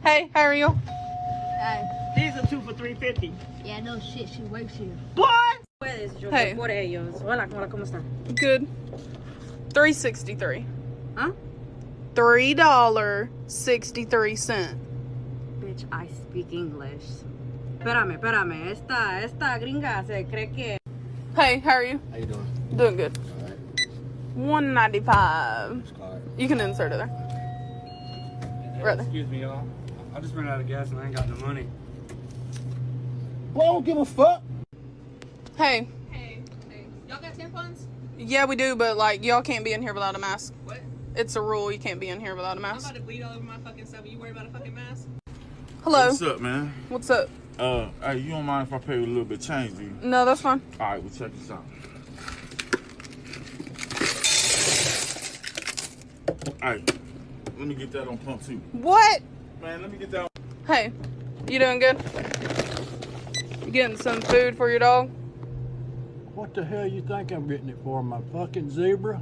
Hey, how are you? These are 2 for $3.50. Yeah, no shit, she works here. What? Hey. Por ellos. Hola, ¿cómo están? Good. $3.63. Huh? $3.63. Bitch, I speak English. Espérame. Esta gringa se cree que... Hey, how are you? How you doing? Doing good. All right. $1.95. Card. You can insert it there. Right there. Excuse me, y'all. I just ran out of gas and I ain't got no money. Boy, I don't give a fuck. Hey. Hey, y'all got tampons? Yeah, we do, but like y'all can't be in here without a mask. What? It's a rule. You can't be in here without a I'm mask. about to bleed all over my fucking stuff. You worried about a fucking mask? Hello. What's up, man? What's up? Hey, you don't mind if I pay you a little bit of change, do you? No, that's fine. All right, well, check this out. All right, let me get that on pump two. What? Man, let me get that on. Hey, you doing good? You getting some food for your dog? What the hell you think I'm getting it for? My fucking zebra?